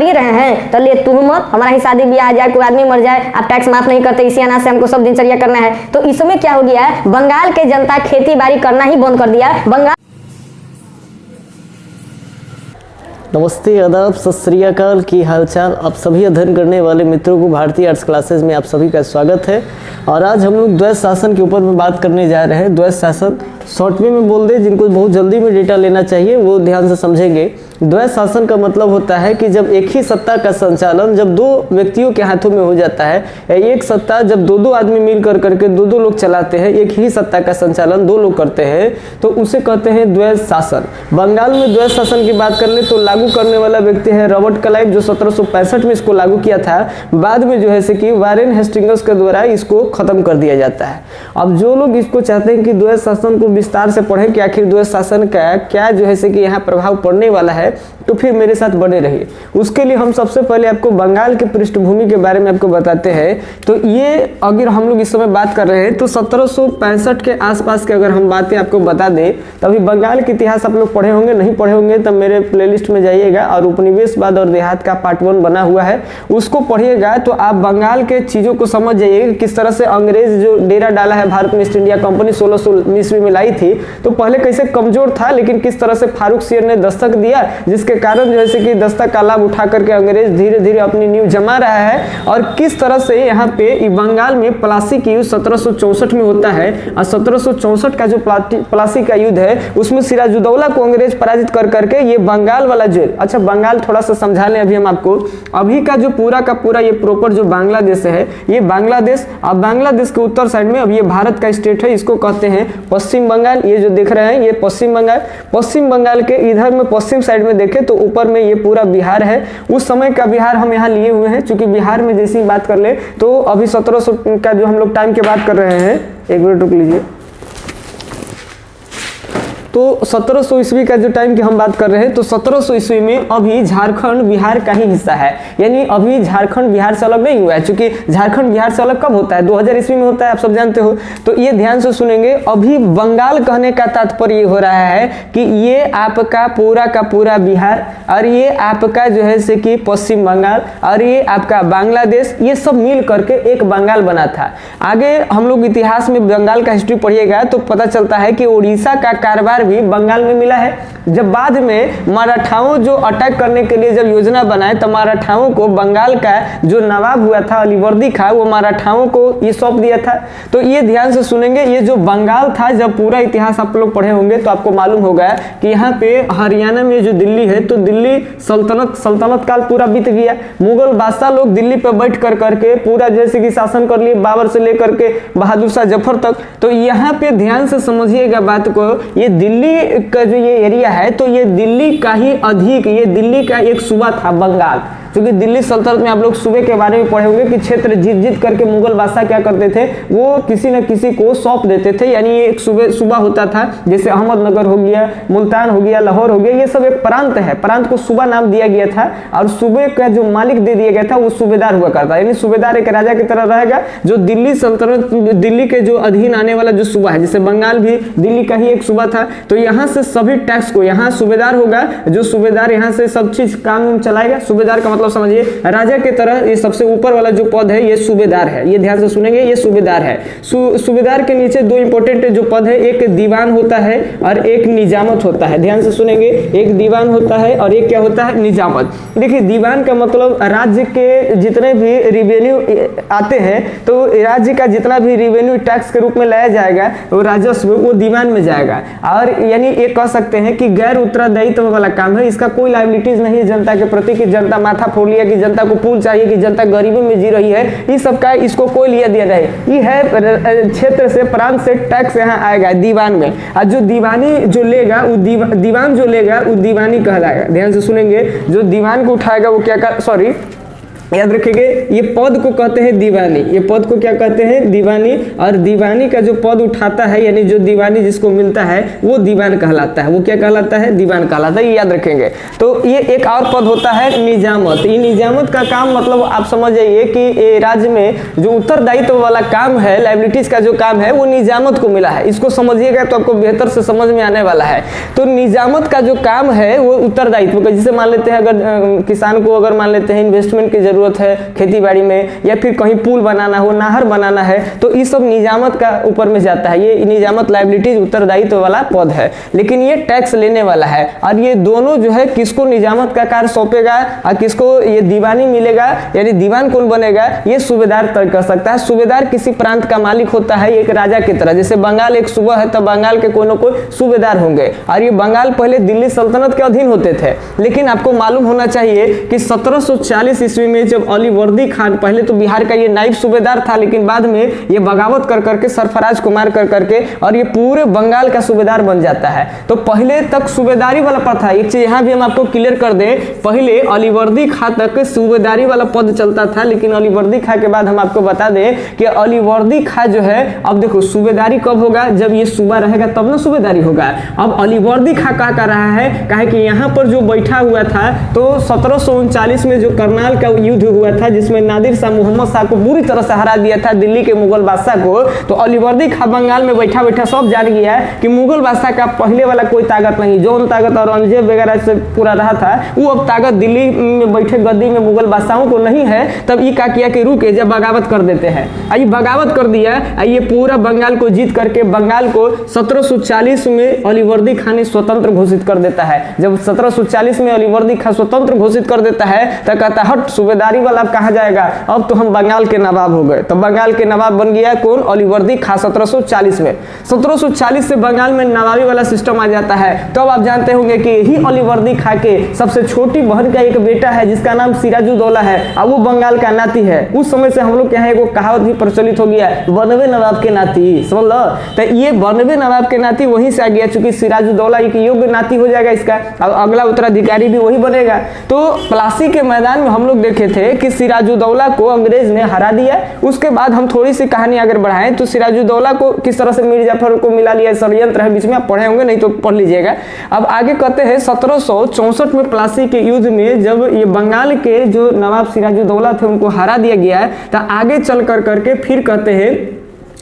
ही रहे हैं, तो लिए तुहमत, हमारा ही शादी ब्याह आ जाए, कोई आदमी मर जाए, आप टैक्स माफ नहीं करते, इसी अनाज से हमको सब दिनचर्या करना है। तो इसमें क्या हो गया, बंगाल के जनता खेती बाड़ी करना ही बंद कर दिया। बंगाल नमस्ते, आदाब, सत श्री अकाल, की हालचाल। आप सभी अध्ययन करने वाले मित्रों को भारतीय आर्ट्स क्लासेस में आप सभी का स्वागत है। और आज हम लोग द्वैध शासन के ऊपर में बात करने जा रहे हैं। द्वैध शासन शॉर्ट में बोल दे, जिनको बहुत जल्दी में डेटा लेना चाहिए वो ध्यान से समझेंगे। द्वैध शासन का मतलब होता है कि जब एक ही सत्ता का संचालन जब दो व्यक्तियों के हाथों में हो जाता है, या एक सत्ता जब दो आदमी मिल करके दो लोग चलाते हैं, एक ही सत्ता का संचालन दो लोग करते हैं, तो उसे कहते हैं द्वैध शासन। बंगाल में द्वैध शासन की बात कर ले तो लागू करने वाला व्यक्ति है रॉबर्ट क्लाइव, जो 1765 में इसको लागू किया था। बाद में जो है से कि वारेन हेस्टिंग्स के द्वारा इसको खत्म कर दिया जाता है। अब जो लोग इसको चाहते हैं कि द्वैध शासन को विस्तार से पढ़ें कि आखिर द्वैध शासन का क्या जो है से कि यहाँ प्रभाव पड़ने वाला है, तो फिर मेरे साथ बने रहिए। उसके लिए हम सबसे पहले आपको बंगाल की पृष्ठभूमि के बारे में आपको बताते हैं। तो ये अगर हम लोग इस समय बात कर रहे हैं तो 1765 के आसपास के अगर हम बातें आपको बता दें, तभी बंगाल के इतिहास आप लोग पढ़े होंगे, नहीं पढ़े होंगे तब मेरे प्लेलिस्ट में जाइएगा और उपनिवेशवाद और देहात का पार्ट 1 बना हुआ है, उसको पढ़िएगा तो आप बंगाल के चीज़ों को समझ जाइएगा। किस तरह से अंग्रेज जो डेरा डाला है भारत में, ईस्ट इंडिया कंपनी 1600 ईस्वी में लाई थी, तो पहले कैसे कमजोर था, लेकिन किस तरह से फारूक शेर ने दस्तक दिया, जिसके कारण जैसे कि दस्तक का लाभ उठा करके अंग्रेज धीरे धीरे अपनी नींव जमा रहा है। और किस तरह से यहाँ पे बंगाल में प्लासी की युद्ध 1764 में होता है, और 1764 का जो प्लासी का युद्ध है उसमें सिराजुद्दौला को अंग्रेज पराजित कर करके ये बंगाल वाला जो, अच्छा बंगाल थोड़ा सा समझा लें अभी हम आपको। अभी का जो पूरा का पूरा ये प्रॉपर जो बांग्लादेश है, ये बांग्लादेश, अब बांग्लादेश के उत्तर साइड में अब ये भारत का स्टेट है, इसको कहते हैं पश्चिम बंगाल। ये जो देख रहे हैं ये पश्चिम बंगाल। पश्चिम बंगाल के इधर में पश्चिम साइड में देखें तो ऊपर में ये पूरा बिहार है। उस समय का बिहार हम यहाँ लिए हुए हैं, क्योंकि बिहार में जैसी बात कर ले तो अभी 1700 का जो हम लोग टाइम की बात कर रहे हैं, एक मिनट रुक लीजिए। तो 1700 ईस्वी का जो टाइम की हम बात कर रहे हैं, तो 1700 ईस्वी में अभी झारखंड बिहार का ही हिस्सा है, यानी अभी झारखंड बिहार से अलग नहीं हुआ है। क्योंकि झारखंड बिहार से अलग कब होता है, 2000 ईस्वी में होता है, आप सब जानते हो। तो ये ध्यान से सुनेंगे। अभी बंगाल कहने का तात्पर्य ये हो रहा है कि ये आपका पूरा का पूरा बिहार, और ये आपका जो है से कि पश्चिम बंगाल, और ये आपका बांग्लादेश, ये सब मिल करके एक बंगाल बना था। आगे हम लोग इतिहास में बंगाल का हिस्ट्री पढ़िएगा तो पता चलता है कि उड़ीसा का कारोबार भी बंगाल में मिला है। जब बाद में मराठाओं जो अटैक करने के लिए जब योजना बनाए, तो मराठाओं को बंगाल का जो नवाब हुआ था अलीवर्दी खां, वो मराठाओं को ये सौंप दिया था। तो ये ध्यान से सुनेंगे। ये जो बंगाल था, जब पूरा इतिहास आप लोग पढ़े होंगे तो आपको मालूम होगा कि यहाँ पे हरियाणा में जो दिल्ली है, तो दिल्ली सल्तनत काल पूरा बीत गया। मुगल बादशाह लोग दिल्ली पे बैठ कर करके पूरा जैसे कि शासन कर लिए, बाबर से लेकर के बहादुर शाह जफर तक। तो यहाँ पे ध्यान से समझिएगा बात को। ये दिल्ली का जो ये एरिया है, तो ये दिल्ली का ही अधिक, ये दिल्ली का एक सूबा था बंगाल। क्योंकि दिल्ली सल्तनत में आप लोग सूबे के बारे में पढ़े होंगे कि क्षेत्र जीत करके मुगल बादशाह क्या करते थे, वो किसी न किसी को सौंप देते थे। यानी ये एक सूबा होता था, जैसे अहमदनगर हो गया, मुल्तान हो गया, लाहौर हो गया, ये सब एक प्रांत है। प्रांत को सूबा नाम दिया गया था, और सूबे का जो मालिक दे दिया गया था वो सूबेदार हुआ करता। यानी सूबेदार एक राजा की तरह रहेगा, जो दिल्ली सल्तनत, दिल्ली के जो अधीन आने वाला जो सूबा है, जैसे बंगाल भी दिल्ली का ही एक सूबा था। तो यहाँ से सभी टैक्स को, यहाँ सूबेदार होगा, जो सूबेदार यहाँ से सब चीज काम चलाएगा। सूबेदार का मतलब समझिए राजा की तरह। ये सबसे ऊपर वाला जो पद है ये सूबेदार है, ये ध्यान से सुनेंगे, ये सूबेदार है। सूबेदार के नीचे दो इंपॉर्टेंट जो पद है, एक दीवान होता है और एक निजामत होता है। ध्यान से सुनेंगे, एक दीवान होता है और एक क्या होता है, निजामत। देखिए दीवान का मतलब राज्य के जितने भी रिवेन्यू आते हैं, तो राज्य का जितना भी रिवेन्यू टैक्स के रूप में लाया जाएगा, वो राजस्व वो दीवान में जाएगा। और यानी ये कह सकते हैं कि गैर उत्तरदायित्व वाला काम है, इसका कोई लायबिलिटीज नहीं है जनता के प्रति कि जनता माथा फोड़ लिया, कि जनता को पुल चाहिए, कि जनता गरीबी में जी रही है, इस सब का इसको कोई लिया दिया नहीं। ये है क्षेत्र से, प्रांत से टैक्स यहाँ आएगा दीवान में, और जो दीवानी जो लेगा वो दीवान जो लेगा वो दीवानी कहलाएगा। ध्यान से सुनेंगे, जो दीवान को उठाएगा वो क्या कर, सॉरी याद रखेंगे, ये पद को कहते हैं दीवानी, ये पद को क्या कहते हैं दीवानी, और दीवानी का जो पद उठाता है यानी जो दीवानी जिसको मिलता है वो दीवान कहलाता है, वो क्या कहलाता है दीवान कहलाता है, ये याद रखेंगे। तो ये एक और पद होता है निजामत। ये निजामत का काम मतलब आप समझ जाइए कि राज्य में जो उत्तरदायित्व वाला काम है, लाइबिलिटीज का जो काम है वो निजामत को मिला है। इसको समझिएगा तो आपको बेहतर से समझ में आने वाला है। तो निजामत का जो काम है वो उत्तरदायित्व का, जिसे मान लेते हैं अगर किसान को अगर मान लेते हैं इन्वेस्टमेंट की जरूरत है खेती बाड़ी में, या फिर कहीं पुल बनाना हो, नहर बनाना है, तो ये सब निजामत का ऊपर में जाता है। ये निजामत लाइबिलिटीज उत्तरदायित्व वाला पद है, लेकिन ये टैक्स लेने वाला है। और ये दोनों जो है किसको निजामत का कार्य सौंपेगा और किसको ये दीवानी मिलेगा, यानी दीवान कौन बनेगा, ये सूबेदार तय कर सकता है। सूबेदार किसी प्रांत का मालिक होता है एक राजा की तरह। जैसे बंगाल एक सूबा है तो बंगाल के कोई ना कोई सूबेदार होंगे, और ये बंगाल पहले दिल्ली सल्तनत के अधीन होते थे। लेकिन आपको मालूम होना चाहिए कि 1740 ईस्वी में जब अलीवर्दी खान, पहले तो बिहार का ये नायब सूबेदार था, लेकिन बाद में ये बगावत कर करके सरफराज को मार कर करके और ये पूरे बंगाल का सूबेदार बन जाता है। तो पहले तक सूबेदारी वाला पद था। एक चीज यहाँ भी हम आपको क्लियर कर दें, पहले अलीवर्दी खां तक सूबेदारी वाला पद चलता था, लेकिन अलीवर्दी खां के बाद हम आपको बता दें कि अलीवर्दी खां जो है, अब देखो सूबेदारी कब होगा, जब ये सूबा रहेगा तब ना सूबेदारी होगा। अब अलीवर्दी खां क्या कर रहा है, कहे कि यहाँ पर जो बैठा हुआ था, तो 1739 में जो करनाल का युद्ध हुआ था जिसमें नादिर शाह मोहम्मद शाह को बुरी तरह से हरा दिया था दिल्ली के मुगल बादशाह को, तो अलीवर्दी खां बंगाल में बैठा बैठा सब जान गया है कि मुगल बादशाह का पहले वाला कोई ताकत नहीं, जो ताकत औरंगजेब वगैरह से पूरा रहा था वो अब ताकत दिल्ली में बैठे गद्दी में मुगल बादशाहों को नहीं है। तब ये क्या किया कि रुके, जब बगावत कर देते हैं, ये बगावत कर दिया, ये पूरा बंगाल को जीत करके बंगाल को 1740 में अलीवर्दी खां ने स्वतंत्र घोषित कर देता है। जब 1740 में अलीवर्दी खां स्वतंत्र घोषित कर देता है तो कहता है हट सूबेदारी वाला कहा जाएगा, अब तो हम बंगाल के नवाब हो गए। तो बंगाल के नवाब बन गया कौन, अलीवर्दी खां 1740 में। 1740 से बंगाल में नवाबी वाला सिस्टम आ जाता है। तो अब आप जानते होंगे कि यही अलीवर्दी खां के सबसे छोटी बहन का एक बेटा है जिसका नाम सिराजुद्दौला है, और वो बंगाल का नाती है। उस समय से हम लोग के यहाँ एक कहावत भी प्रचलित हो गया, 92 नवाब के नाती, समझ लो। तो ये 92 नवाब के नाती वहीं से आ गया, चूंकि सिराजुद्दौला एक योग्य नाती हो जाएगा इसका, अब अगला उत्तराधिकारी भी वही बनेगा। तो प्लासी के मैदान में हम लोग देखे थे कि सिराजुद्दौला को अंग्रेज ने हरा दिया। उसके बाद हम थोड़ी सी कहानी अगर बढ़ाएं तो सिराजुद्दौला को किस तरह से मीर जाफर को मिला लिया, षड्यंत्र है, बीच में आप पढ़े होंगे, नहीं तो पढ़ लीजिएगा। अब आगे कहते हैं 1764 में प्लासी के युद्ध में जब ये बंगाल के जो नवाब सिराजुद्दौला थे उनको हरा दिया गया है, तो आगे चल कर करके फिर कहते हैं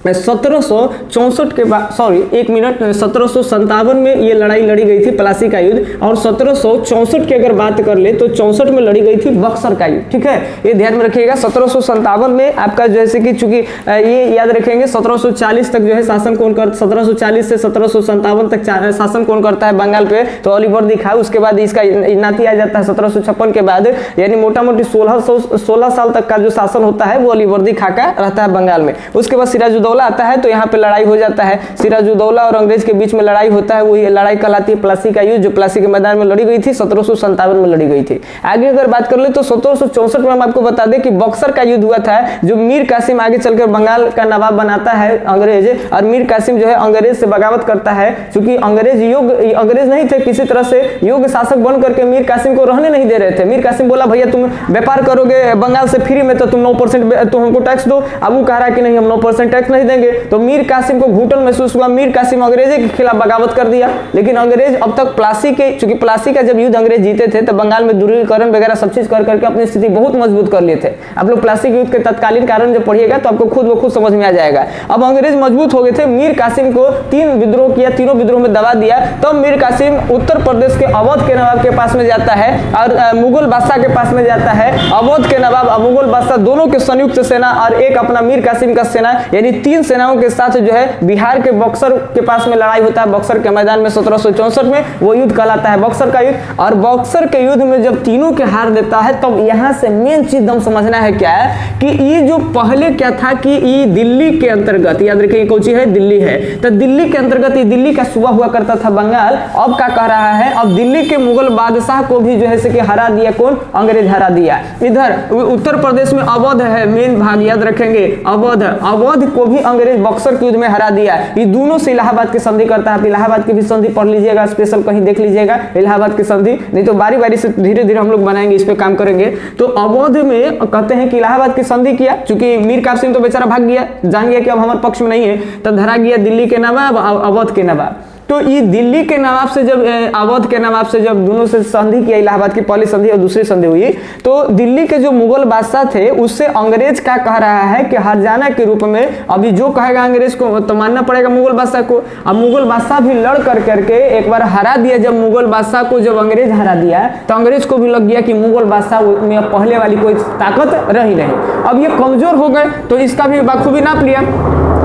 1764 के बाद, सॉरी एक मिनट, 1757 में ये लड़ाई लड़ी गई थी प्लासी का युद्ध, और 1764 की अगर बात कर ले तो 64 में लड़ी गई थी बक्सर का युद्ध। ठीक है, ये ध्यान में रखिएगा। 1757 में आपका जैसे कि चूंकि ये याद रखेंगे 1740 तक जो है शासन कौन कर, 1740 से 1757 तक शासन कौन करता है बंगाल पे, तो अलीवर्दी खां। उसके बाद इसका नाती आ जाता है 1756 के बाद, यानी मोटा मोटी 16 साल तक का जो शासन होता है वो अलीवर्दी खां का रहता है बंगाल में। उसके बाद सिराजुद्दौला आता है तो यहाँ पे लड़ाई हो जाता है, सिराजुद्दौला और अंग्रेज के बीच में लड़ाई होता है, वही लड़ाई कहलाती है प्लासी का युद्ध, जो प्लासी के मैदान में लड़ी गई थी, 1757 में लड़ी गई थी। आगे अगर बात कर ले तो 1764 में हम आपको बता दें कि बक्सर का युद्ध हुआ था, जो मीर कासिम आगे चलकर बंगाल का नवाब बनाता है अंग्रेज, और मीर कासिम जो है अंग्रेज से बगावत करता है। क्योंकि अंग्रेज नहीं थे, किसी तरह से योग्य शासक बन करके मीर कासिम को रहने नहीं दे रहे थे। मीर कासिम बोला भैया तुम व्यापार करोगे बंगाल से फ्री में तो तुम 9% तो हमको टैक्स दो। अब वो कह रहा है कि नहीं हम 9% टैक्स नहीं देंगे। तो मीर कासिम को घुटन महसूस हुआ, मीर कासिम अंग्रेजी के खिलाफ बगावत कर दिया। लेकिन अंग्रेज अब तक प्लासी के, चूंकि प्लासी का जब युद्ध अंग्रेज जीते थे तो बंगाल में दूरीकरण वगैरह सब चीज कर करके अपनी स्थिति बहुत मजबूत कर लिए थे। आप लोग प्लासी के युद्ध के तत्कालीन कारण जब पढ़िएगा तो आपको खुद ब खुद समझ में आ जाएगा। अब अंग्रेज मजबूत हो गए थे, मीर कासिम को 3 विद्रोह किया, तीनों विद्रोह में दबा दिया। तब मीर कासिम उत्तर प्रदेश के अवध के नवाब के पास में जाता है और मुगल बादशाह के पास में जाता है। अवध के नवाब और मुगल बादशाह दोनों के संयुक्त सेना और एक अपना मीर कासिम का सेना, यानी 3 सेनाओं के साथ जो है बिहार के बक्सर के पास में लड़ाई होता है। बक्सर के मैदान में 1764 में वो युद्ध कहलाता है बक्सर का युद्ध। और बक्सर के युद्ध में जब तीनों के हार देता है तब यहाँ से मेन चीज दम समझना है क्या है कि ये जो पहले क्या था कि ये दिल्ली के अंतर्गत, याद रखिए कौन सी है, दिल्ली है। तो दिल्ली के अंतर्गत ये दिल्ली का सूबा हुआ करता था बंगाल। अब क्या कह रहा है, अब दिल्ली के मुगल बादशाह को भी जो है कि हरा दिया, कौन, अंग्रेज हरा दिया। इधर उत्तर प्रदेश में अवध है, मेन भाग याद रखेंगे, अवध को भी अंग्रेज बक्सर के युद्ध में हरा दिया। ये दोनों से इलाहाबाद की संधि करता है। आप इलाहाबाद की भी संधि पढ़ लीजिएगा, स्पेशल कहीं देख लीजिएगा इलाहाबाद की संधि, नहीं तो बारी बारी से धीरे धीरे हम लोग बनाएंगे, इस पे काम करेंगे। तो अवध में कहते हैं कि इलाहाबाद की संधि किया, चूंकि मीर कासिम तो बेचारा भाग गया, जान गया कि अब हमारे पक्ष में नहीं है, तो धरा गया दिल्ली के नवाब, अवध के नवाब। तो ये दिल्ली के नवाब से जब अवध के नवाब से जब दोनों से संधि किया, इलाहाबाद की पहली संधि और दूसरी संधि हुई, तो दिल्ली के जो मुगल बादशाह थे उससे अंग्रेज क्या कह रहा है कि हरजाना के रूप में अभी जो कहेगा अंग्रेज को तो मानना पड़ेगा मुगल बादशाह को। अब मुगल बादशाह भी लड़ करके एक बार हरा दिया। जब मुगल बादशाह को जब अंग्रेज हरा दिया तो अंग्रेज को भी लग गया कि मुगल बादशाह में पहले वाली कोई ताकत रही नहीं, अब ये कमजोर हो गए, तो इसका भी बखूबी नाप लिया।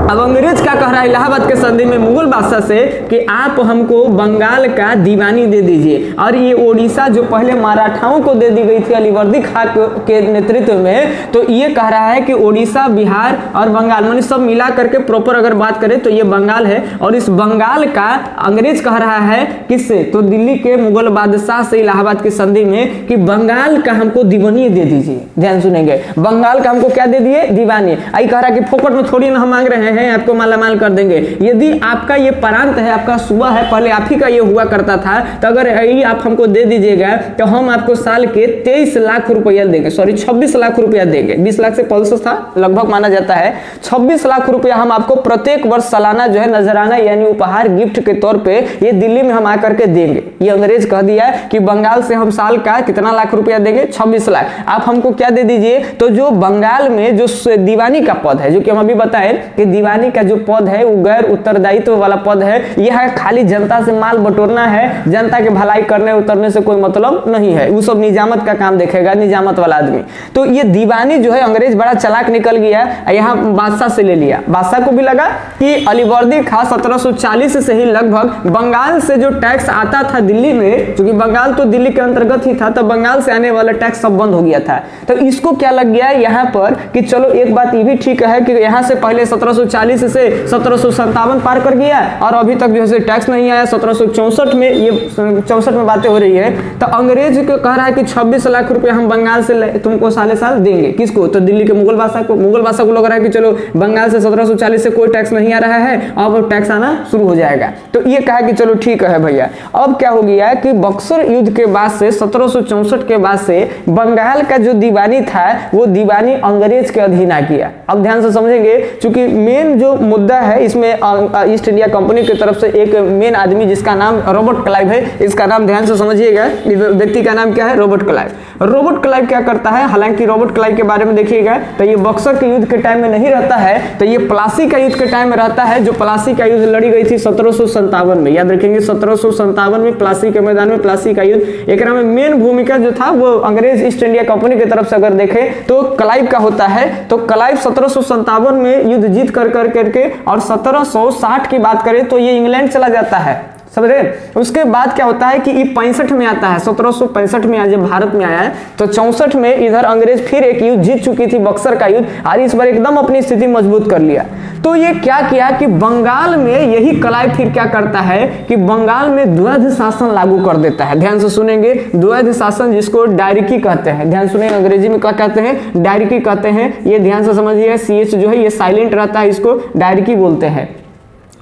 अब अंग्रेज क्या कह रहा है इलाहाबाद के संधि में मुगल बादशाह से कि आप हमको बंगाल का दीवानी दे दीजिए, और ये ओडिशा जो पहले मराठाओं को दे दी गई थी अलीवर्दी खां के नेतृत्व में, तो ये कह रहा है कि ओडिशा, बिहार और बंगाल माने सब मिला करके प्रॉपर अगर बात करें तो ये बंगाल है। और इस बंगाल का अंग्रेज कह रहा है किससे, तो दिल्ली के मुगल बादशाह से इलाहाबाद की संधि में कि बंगाल का हमको दीवानी दे दीजिए। ध्यान सुनेंगे, बंगाल का हमको क्या दे दिए, दीवानी। आई कह रहा है कि फोकट में थोड़ी ना हम मांग रहे हैं, आपको मालामाल कर देंगे। यदि आपका ये प्रांत है, आपका सूबा है, पहले आप ही का ये हुआ करता था, तो अगर यही आप हमको दे दीजिएगा तो हम आपको साल के 23 लाख रुपया देंगे, सॉरी 26 लाख रुपया देंगे। 20 लाख से पल्स था लगभग माना जाता है। 26 लाख रुपया हम आपको प्रत्येक वर्ष सालाना जो है नजराना यानी उपहार गिफ्ट के तौर पे ये दिल्ली में हम आकर के देंगे। ये अंग्रेज कह दिया कि बंगाल से हम साल का कितना लाख रुपया देंगे, 26 लाख। आप हमको क्या दे दीजिए, तो जो बंगाल में जो दीवानी का पद है, जो कि हम अभी बताएं कि दीवानी का जो पद है वो गैर उत्तरदायित्व वाला पद है। यह खाली जनता से माल बटोरना है, जनता के भलाई करने उतरने से कोई मतलब नहीं है। वो सब निजामत का काम देखेगा, निजामत वाला आदमी। तो ये दीवानी जो है अंग्रेज बड़ा चालाक निकल गया, यहाँ बादशाह से ले लिया। बादशाह को भी लगा कि अलीवर्दी खां 1740 से ही लगभग बंगाल से जो टैक्स आता था दिल्ली में, क्योंकि बंगाल तो दिल्ली के अंतर्गत ही था, तो बंगाल से आने वाला टैक्स सब बंद हो गया था। तो इसको क्या लग गया यहाँ पर कि चलो एक बात ये भी ठीक है कि यहाँ से पहले 1740 से 1757 पार कर गया और अभी तक जो है टैक्स नहीं आया। 1764 में ये 64 में बातें हो रही है, तो अंग्रेज को कह रहा है कि 26 लाख रुपए हम बंगाल से तुमको साले साल देंगे। किसको, तो दिल्ली के मुगल बादशाह को। मुगल बादशाह को लग रहा है कि चलो बंगाल से 1740 से कोई टैक्स नहीं आ रहा है, अब टैक्स आना शुरू हो जाएगा। तो ये कहा कि चलो ठीक है भैया। अब क्या हो गया कि बक्सर युद्ध के बाद से 1764 के बाद से बंगाल का जो दीवानी था वो दीवानी अंग्रेज के अधीन आ गया। अब ध्यान से समझेंगे, क्योंकि मेन जो मुद्दा है इसमें ईस्ट इंडिया कंपनी की तरफ से एक मेन आदमी जिसका नाम रॉबर्ट क्लाइव है, इसका नाम ध्यान से समझिएगा, व्यक्ति का नाम क्या है, रॉबर्ट क्लाइव। रॉबर्ट क्लाइव क्या करता है, हालांकि रॉबर्ट क्लाइव के बारे में देखिएगा तो ये बक्सर के युद्ध के टाइम में नहीं रहता है, तो ये प्लासी का युद्ध के टाइम में रहता है। जो प्लासी का युद्ध लड़ी गई थी 1757 में, याद रखेंगे 1757 में प्लासी के मैदान में प्लासी का युद्ध। एक में मेन भूमिका जो था वो अंग्रेज ईस्ट इंडिया कंपनी की तरफ से अगर देखें तो क्लाइव का होता है। तो क्लाइव 1757 में युद्ध जीत करके और 1760 की बात करें तो ये इंग्लैंड चला जाता है, समझ रहे। उसके बाद क्या होता है कि ये 65 में आता है, 1765 में जब भारत में आया है, तो 64 में इधर अंग्रेज फिर एक युद्ध जीत चुकी थी, बक्सर का युद्ध, और इस बार एकदम अपनी स्थिति मजबूत कर लिया। तो ये क्या किया कि बंगाल में यही क्लाइव फिर क्या करता है कि बंगाल में द्वैध शासन लागू कर देता है। ध्यान से सुनेंगे, द्वैध शासन जिसको डायरिकी कहते हैं, ध्यान सुनेंगे, अंग्रेजी में क्या कहते हैं, डायरिकी कहते हैं। ये ध्यान से समझिए, CH जो है ये साइलेंट रहता है, इसको डायरिकी बोलते हैं,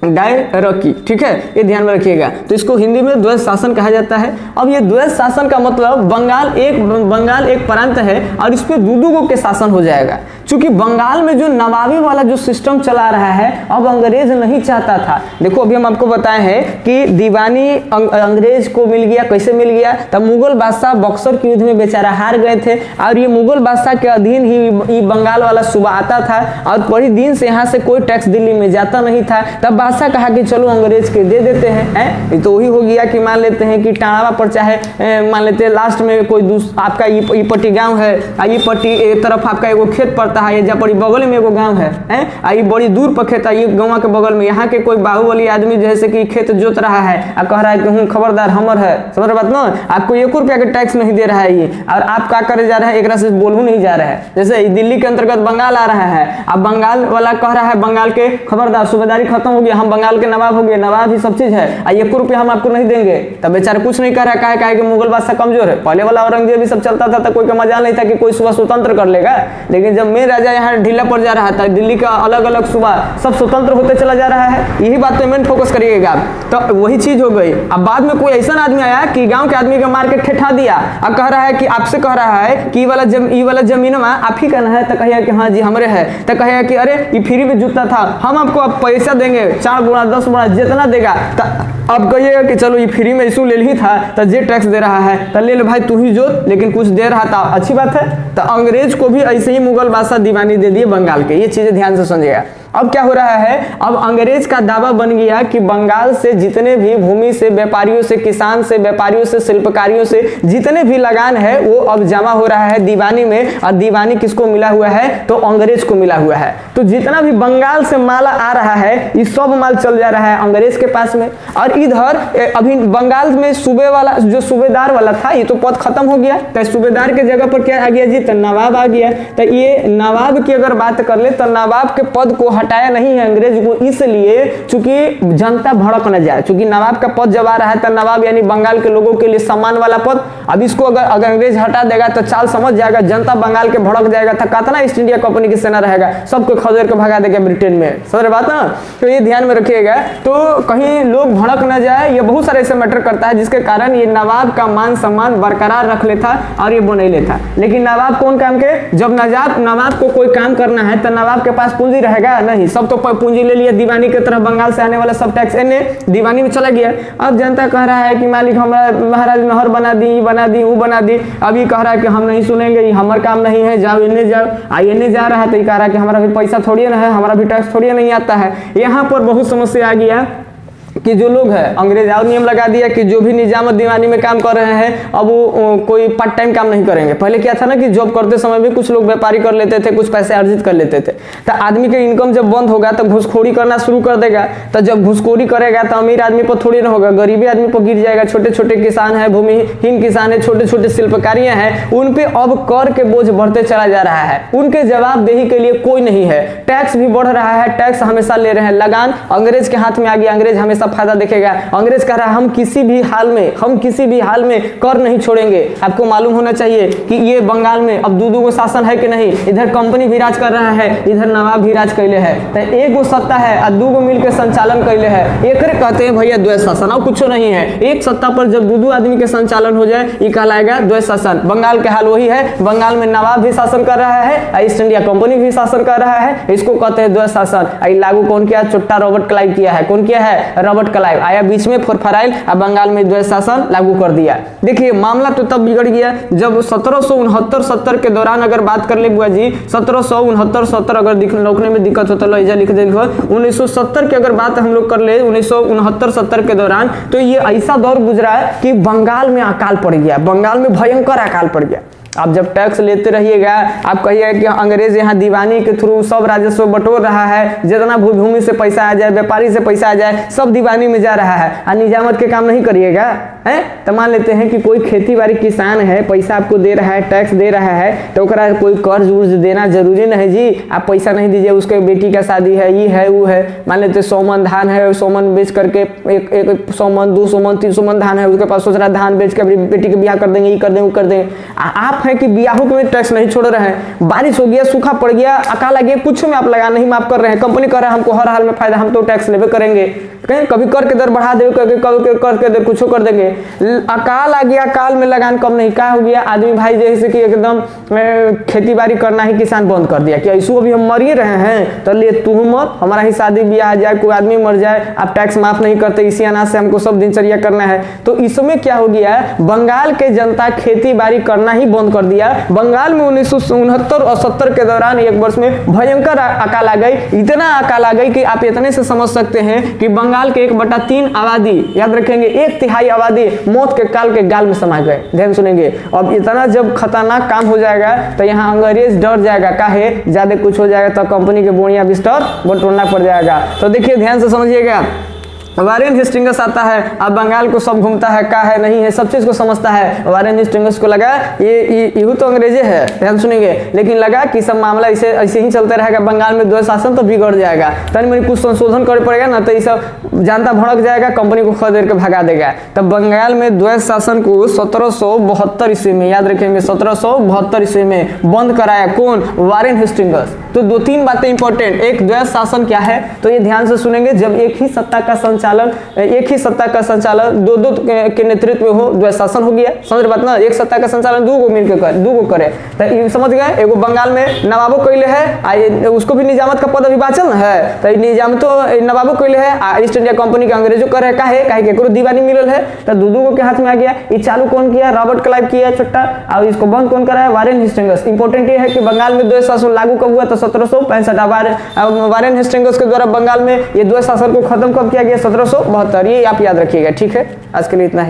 डायरकी, ठीक है, ये ध्यान में रखिएगा। तो इसको हिंदी में द्वैध शासन कहा जाता है। अब ये द्वैध शासन का मतलब बंगाल एक प्रांत है और इस पे दूदुगो के शासन हो जाएगा। क्योंकि बंगाल में जो नवाबी वाला जो सिस्टम चला रहा है अब अंग्रेज नहीं चाहता था। देखो अभी हम आपको बताए हैं कि दीवानी अंग्रेज को मिल गया, कैसे मिल गया, तब मुगल बादशाह बक्सर के युद्ध में बेचारा हार गए थे और ये मुगल बादशाह के अधीन ही बंगाल वाला सूबा आता था और बड़ी दिन से यहाँ से कोई टैक्स दिल्ली में जाता नहीं था। तब बादशाह कहा कि चलो अंग्रेज के दे देते हैं। तो वही हो गया कि मान लेते हैं कि टाणावा पर चाहे मान लेते हैं लास्ट में कोई आपका ये पट्टी गाँव है, ये पट्टी एक तरफ आपका एगो खेत पड़ता है, ये जहाँ बगल में एगो गांव है, ये बड़ी दूर पर खेत है, ये गाँव के बगल में, यहाँ के कोई बाहुबली आदमी जैसे कि खेत जोत रहा है और कह रहा है कि हूँ खबरदार हमर है, समझ बात ना, आपको 1 रुपया का टैक्स नहीं दे रहा है ये, और आप क्या करे जा रहे हैं, एक से बोलू नहीं जा रहा है। जैसे दिल्ली के अंतर्गत बंगाल आ रहा है, अब बंगाल वाला कह रहा है बंगाल के खबरदार सूबेदारी खत्म हो गया, हम बंगाल के नवाब हो गए, नवाब ही सब चीज है, 1 रुपया हम आपको नहीं देंगे। तब बेचारे कुछ नहीं कर रहा है, कि मुगल बादशाह कमजोर है। पहले वाला औरंगजेब भी सब चलता था तो कोई का मजा नहीं था कि कोई सुबह स्वतंत्र कर लेगा, लेकिन जब मेन राजा यहाँ ढीला पड़ जा रहा था, दिल्ली का अलग अलग सूबा सब स्वतंत्र होते चला जा रहा है, यही बात पे मेन फोकस करिएगा। तो वही चीज हो गई। अब बाद में कोई ऐसा आदमी आया कि गांव के आदमी का मार के ठेठा दिया, अब कह रहा है कि आपसे कह रहा है कि ई वाला जमीन आप ही का है, तो कहिए कि हाँ जी हमरे है, तो कहिए कि अरे ये फ्री में जुटता था, हम आपको अब पैसा देंगे 4 गुना 10 गुना जितना देगा। तो अब कहिएगा कि चलो ये फ्री में इशू ले ही था, तो जे टैक्स दे रहा है तो ले लो भाई तू ही जोत, लेकिन कुछ दे रहा था, अच्छी बात है। तो अंग्रेज को भी ऐसे ही मुगल बादशाह दीवानी दे दिए बंगाल के, ये चीजें ध्यान से समझिएगा। अब क्या हो रहा है, अब अंग्रेज का दावा बन गया कि बंगाल से जितने भी भूमि से व्यापारियों से, किसान से, व्यापारियों से, शिल्पकारियों से जितने भी लगान है वो अब जमा हो रहा है दीवानी में। और दीवानी किसको मिला हुआ है, तो अंग्रेज को मिला हुआ है। तो जितना भी बंगाल से माल आ रहा है ये सब माल चल जा रहा है अंग्रेज के पास में। और इधर अभी बंगाल में सूबे वाला जो सूबेदार वाला था ये तो पद खत्म हो गया, तो सूबेदार के जगह पर क्या आ गया जी, तो नवाब आ गया। तो ये नवाब की अगर बात कर ले तो नवाब के पद को हटाया नहीं है अंग्रेज को, इसलिए चूंकि जनता भड़क न जाए, चूंकि नवाब का पद जब आ रहा है तो नवाब यानी बंगाल के लोगों के लिए सम्मान वाला पद, अब इसको अगर अंग्रेज हटा देगा तो चाल समझ जाएगा, जनता बंगाल के भड़क जाएगा, तो कितना ईस्ट इंडिया कंपनी की सेना रहेगा, सबको खदेड़ के भगा देगा ब्रिटेन में। समझ बात ना, तो ये ध्यान में रखिएगा। तो कहीं लोग भड़क न जाए, ये बहुत सारे ऐसे मैटर करता है जिसके कारण ये नवाब का मान सम्मान बरकरार रख लेता और ये बने लेता। लेकिन नवाब कौन काम के, जब नवाब को कोई काम करना है तो नवाब के पास पूंजी रहेगा नहीं, सब तो पूंजी ले लिया दीवानी की तरफ, बंगाल से आने वाला सब टैक्स इन्हें दीवानी में चला गया। अब जनता कह रहा है कि मालिक हमारा महाराज नहर बना दी, बना दी, वो बना दी, अभी कह रहा है कि हम नहीं सुनेंगे, ये हमारा काम नहीं है, जाओ इन्हें जाओ। इन्हें जा रहा है तो ये कह रहा है कि हमारा भी पैसा थोड़ी ना है, हमारा भी टैक्स थोड़ी नहीं आता है। यहाँ पर बहुत समस्या आ गया कि जो लोग हैं अंग्रेज और नियम लगा दिया कि जो भी निजामत दीवानी में काम कर रहे हैं अब वो कोई पार्ट टाइम काम नहीं करेंगे। पहले क्या था ना कि जॉब करते समय भी कुछ लोग व्यापारी कर लेते थे, कुछ पैसे अर्जित कर लेते थे। तो आदमी के इनकम जब बंद होगा तो घुसखोरी करना शुरू कर देगा, तो जब घुसखोरी करेगा तो अमीर आदमी पर थोड़ी ना होगा, गरीबी आदमी पर गिर जाएगा। छोटे छोटे किसान है, भूमिहीन किसान है, छोटे छोटे शिल्पकारियां हैं, उन पे अब कर के बोझ बढ़ते चला जा रहा है, उनके जवाबदेही के लिए कोई नहीं है। टैक्स भी बढ़ रहा है, टैक्स हमेशा ले रहे हैं, लगान अंग्रेज के हाथ में आ गया, अंग्रेज हमेशा फायदा देखेगा। अंग्रेज कह रहा है हम किसी भी हाल में कर नहीं छोड़ेंगे। आपको मालूम होना चाहिए कि ये बंगाल में अब दो को शासन है कि नहीं, इधर कंपनी भी राज कर रहा है, इधर नवाब भी राज कैले है, तो एक गो सत्ता है और दो मिलकर संचालन कैले है, एक कहते हैं भैया द्वैत शासन, और कुछ नहीं है। एक सत्ता पर जब दो आदमी के संचालन हो जाए ये कहलाएगा द्वैत शासन। बंगाल के हाल वही है, बंगाल में नवाब भी शासन कर रहा है, ईस्ट इंडिया कंपनी भी शासन कर रहा है, इसको कहते हैं द्वैत शासन। लागू कौन किया, चुट्टा रॉबर्ट क्लाइव किया है। कौन किया है, रॉबर्ट क्लाइव आया बीच में फरफराइल और बंगाल में द्वैत शासन लागू कर दिया। देखिए मामला तो तब बिगड़ गया जब 1769-70 के दौरान अगर बात कर ले बुआ जी, 1769-70 अगर लिखने में दिक्कत होता है लिख दे, 1970 की अगर बात हम लोग कर ले 1969-70 के दौरान, तो ये ऐसा दौर गुजरा है कि बंगाल में अकाल पड़ गया, बंगाल में भयंकर अकाल पड़ गया। आप जब टैक्स लेते रहिएगा, आप कहिएगा कि अंग्रेज यहाँ दीवानी के थ्रू सब राजस्व बटोर रहा है, जितना भूमि से पैसा आ जाए, व्यापारी से पैसा आ जाए, सब दीवानी में जा रहा है, और निजामत के काम नहीं करिएगा है। तो मान लेते हैं कि कोई खेती बाड़ी किसान है, पैसा आपको दे रहा है, टैक्स दे रहा है, तो कोई कर्ज उर्ज देना जरूरी नहीं जी, आप पैसा नहीं दीजिए, उसके बेटी का शादी है, ये है वो है, मान लेते 100 मन धान है, 100 मन बेच करके एक 100 मन 200 मन 300 मन धान है, उसके पास सोच रहा धान बेच के अपनी बेटी के ब्याह कर देंगे, ये कर देंगे, वो कर देंगे। आप है कि ब्याहों में टैक्स नहीं छोड़ रहे हैं, बारिश हो गया, सूखा पड़ गया, अकाल आ गया, कुछ में आप लगा नहीं माफ कर रहे हैं, कंपनी कर रहा है हमको हर हाल में फायदा, हम तो टैक्स लेवे करेंगे, कभी कर के दर बढ़ा देंगे, कभी कर के दर कुछ कर देंगे। अकाल आ गया, काल में लगान कम नहीं, क्या हो गया आदमी भाई जैसे कि एकदम खेती बाड़ी करना ही किसान बंद कर दिया कि ऐसू अभी हम मर ही रहे हैं, तो ले तू मत, हमारा ही शादी ब्याह आ जाए, कोई आदमी मर जाए, आप टैक्स माफ नहीं करते, इसी अनाज से हमको सब दिनचर्या करना है। तो इसमें क्या हो गया, बंगाल के जनता खेती बाड़ी करना ही बंद कर दिया। बंगाल में 1969 और 70 के दौरान एक वर्ष में भयंकर अकाल आ गई, इतना अकाल आ गई कि आप इतने से समझ सकते हैं कि बंगाल के 1/3 आबादी, याद रखेंगे 1/3 आबादी मौत के काल के गाल में समा गए। ध्यान सुनेंगे, अब इतना जब खतरनाक काम हो जाएगा तो यहाँ अंग्रेज डर जाएगा, काहे ज्यादा कुछ हो जाएगा तो कंपनी के बोनिया बिस्तर बटोरना पड़ जाएगा। तो देखिए ध्यान से समझिएगा, वारेन हेस्टिंग्स आता है, अब बंगाल को सब घूमता है, का है नहीं है, सब चीज को समझता है। वारेन हेस्टिंग्स को लगा ये तो अंग्रेजे है, ध्यान सुनेंगे, लेकिन लगा कि सब मामला ऐसे ही चलते रहेगा, बंगाल में द्वैध शासन तो बिगड़ जाएगा, तनी मनी कुछ संशोधन करे पड़ेगा ना, तो ये सब जनता भड़क जाएगा, कंपनी को खदेड़ के भगा देगा। तब बंगाल में द्वैध शासन को 1772 ईस्वी में, याद रखेंगे 1772 ईस्वी में बंद कराया, कौन? Warren Hastings. तो दो तीन बातें इंपॉर्टेंट, एक द्वैध शासन क्या है, तो ये ध्यान से सुनेंगे, जब एक ही सत्ता का संचालन दो के नेतृत्व में हो, द्वैध शासन हो गया। समझ बात ना, एक सत्ता का संचालन दो को मिलकर दो को करे, तो समझ गए। एगो बंगाल में नवाबो कैले है, उसको भी निजामत का पद अभी बाचल है, तो निजाम तो नवाबो कैले है, ईस्ट इंडिया कंपनी के अंग्रेजों करे, काहे केकरो दीवानी मिलल है, तो दो को के हाथ में आ गया। ये चालू कौन किया? रॉबर्ट क्लाइव किया छोटा, और इसको बंद कौन कराया? Warren Hastings. इंपॉर्टेंट ये है कि बंगाल में द्वैध शासन लागू कब हुआ? तो 1765। वारेन हेस्टिंग्स के द्वारा बंगाल में ये द्वैध शासन को खत्म कब किया गया? 1772। ये आप याद रखिएगा, ठीक है। आज के लिए इतना ही।